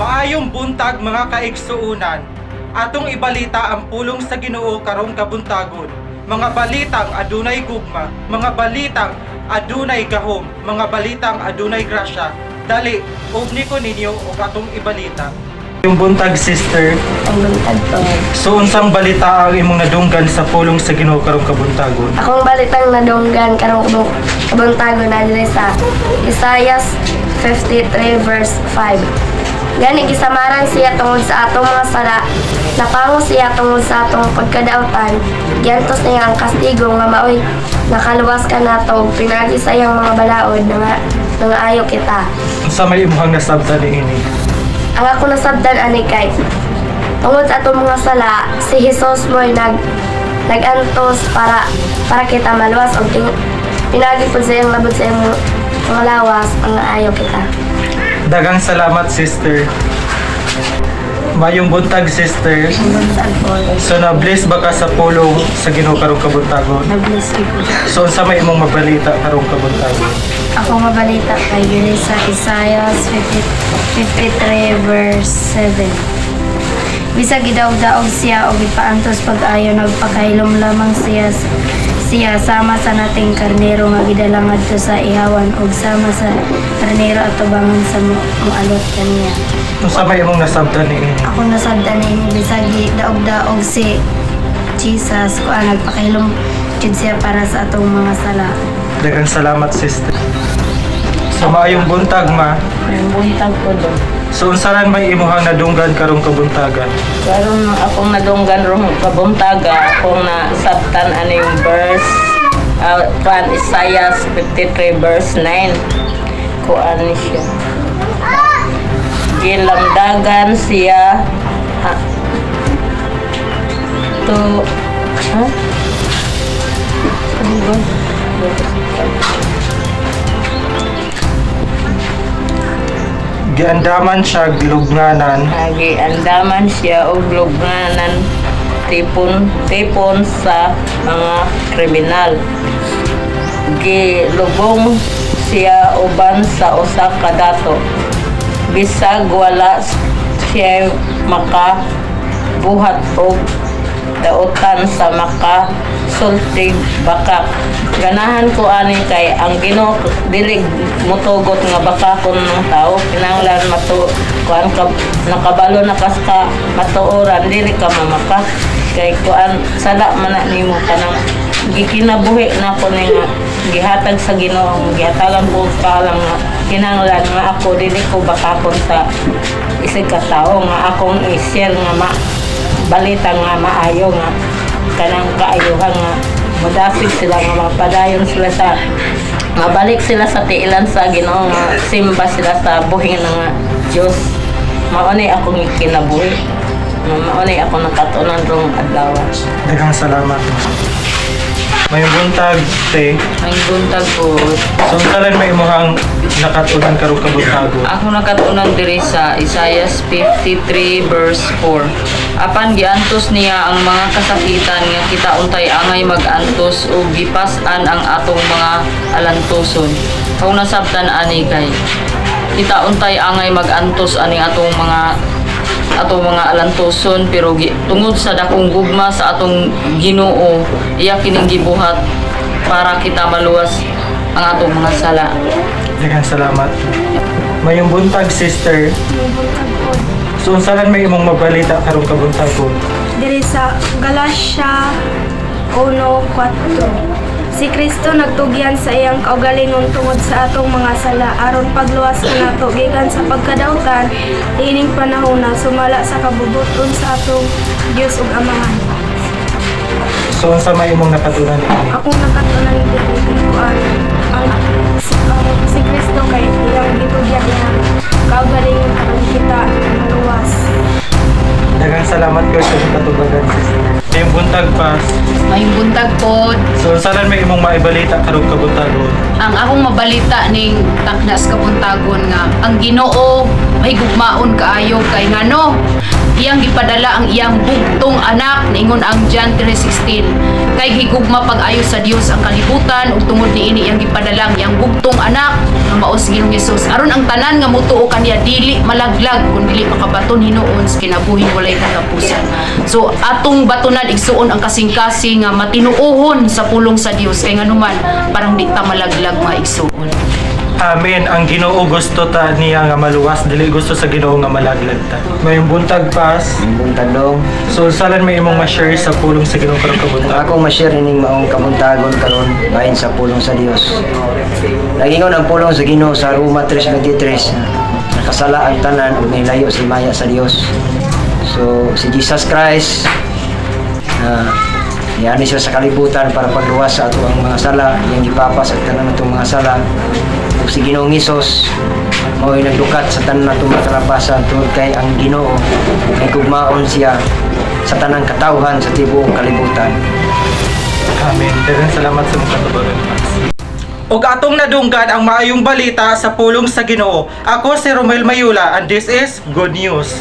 Maayong buntag mga kaigsuunan. Atong ibalita ang pulong sa Ginoo karong kabuntagon. Mga balitang adunay gugma, mga balitang adunay gahom, mga balitang adunay grasya. Dali, ubni ko ninyo og atong ibalita. Yung buntag, sister. Ang buntag po. So unsang balita ang imong nadunggan sa pulong sa Ginoo karong kabuntagon? Akong balitang nadunggan karong kabuntagon na diri sa Isaiah 53 verse 5. Gani gisamaran siya tungod sa atong mga sala, napango siya tungod sa atong pagkadaotan, giantos niya ang kastigo nga maoy nakaluwas ka nato ug pinagi sa iyang mga balaod nga ayo kita. Unsa may imong nasabtan niini? Ang ako nasabdan ani kay tungod sa atong mga sala, si Jesus mo'y nagantos para kita maluwas og pinagi pud sa iyang labot sa iyang mga lawas ang ayo kita. Dagang salamat, sister. Mayong buntag, sister. Ang buntag po. So na-bless ba ka sa pulong sa Ginoo karong kabuntagon? Nag-bless ko. So unsa may imong mabalita karong kabuntagon? Ako mabalita kay diri sa Isaiah 53 verse 7. Bisag gidaog-daog siya o gipaantos pag-ayo nagpakailom lamang siya sama sa nating karnero nga gidala ngadto sa ihawan ug sama sa karnero at tubangan sa mualot kaniya. Unsa may imong nasabtan niini? Ako nasabdan ni bisag gidaog-daog si Jesus ko nagpakailom jud siya para sa atong mga sala. Dagang salamat, sister. So maayong buntag, ma. Ang buntag ko doon. So unsa ran may imong nadunggan karong kabuntagan? Karon akong nadunggan rong kabuntaga, akong nasabtan ano yung verse from Isaiah 53 verse 9. Kuan ni siya. Gilamdagan siya to ano ba? Giandaman siya glugnanan. Giandaman siya og lubnganan tipon sa mga kriminal. Gilubong siya uban sa usa ka dato. Bisag wala siya makabuhat og daotan sa makasultig bakak. Ganahan ko ani kay ang Ginoo dili motugot nga bakakon ng tao, kinahanglan kuan ka nakabalo na kas ka matuoran dili ka mamaka kay kuan sala man na nimo kanang gikinabuhi na ko ni nga gihatag sa Ginoo, gihatagan ko lang nga kinahanglan nga ako dili ko bakakon sa isig ka tawo nga akong i-share nga balita nga maayo nga kanang kaayuhan nga madasig sila nga mapadayon sila sa mabalik sila sa tiilan sa Ginoo nga simba sila sa buhing ng Dios. Maunay akong kinabuhi. Maunay ako nakatunan rong adlaw. Dagang salamat. Mayong buntag, te. Ang buntag ko, So unsa ran may imong nakatunan karong kabuntagon? ako nakatunan diri sa Isaiah 53 verse 4. Apan giantos niya ang mga kasakitan nga kita untay angay mag-antos ug gipas-an ang atong mga alantoson. Kung nasabtan ani kay kita untay angay mag-antos ani atong mga alantoson pero tungod sa dakong gugma sa atong Ginoo iya kining gibuhat para kita maluwas ang atong mga sala. Dagang salamat. Mayong buntag, sister. So unsa ran may imong mabalita karong kabuntagon? Diri sa Galatia 1:4. Si Kristo nagtugyan sa iyang kaugalingon tungod sa atong mga sala aron pagluwas nato gikan sa pagkadautan ining panahona sumala sa kabubuton sa atong Dios ug Amahan. So unsa may imong nakatunan niini? Akong nakatunan diri kuan ang si Kristo kay iyang gitugyan niya kaugalingon aron kita maluwas. Dagang salamat ko sa katubagan, sister. Mayong buntag, pa. Mayong buntag po. So unsa ran may imong maibalita karong kabuntagon? Ang akong mabalita ning taknas kabuntagon nga ang Ginoo may gugmaon kaayo kay ngano iyang gipadala ang iyang bugtong anak ningon ang John 3:16 kay higugma pag-ayo sa Dios ang kalibutan ug tungod niini iyang gipadala ang iyang bugtong anak nga mao si Ginoong Hesus aron ang tanan nga mutuo kaniya dili malaglag kun dili makabaton hinuon sa kinabuhing walay katapusan. So atong batunan igsuon ang kasing-kasing nga matinuohon sa pulong sa Dios kay nganuman parang di ta malaglag mga igsuon. Amen. Ang Ginoo gusto ta niya nga maluwas, dili gusto sa Ginoo nga malaglag ta. May buntag pas. Buntagdong. So salan may imong ma-share sa pulong sa Ginoo karong kabuntag. Ako ma-share ning maong kabuntagon karon bahin sa pulong sa Dios. Nagingon ang pulong sa Ginoo sa Roma 3:23. Nakasala ang tanan ug nilayo si maya sa Dios. So si Jesus Christ yan siya sa kalibutan para pagluwas sa ato ang mga sala, yang gipapas sa tanan natong mga sala. Ug si Ginoong Hesus mao'y nagdukat sa tanan natong mga kalapasan tungod kay ang Ginoo ay gugmaon siya sa tanang katawhan sa tibuok kalibutan. Amen. Daghang salamat sa mga katubaran. Ug atong nadunggan ang maayong balita sa pulong sa Ginoo. Ako si Romel Mayula and this is Good News.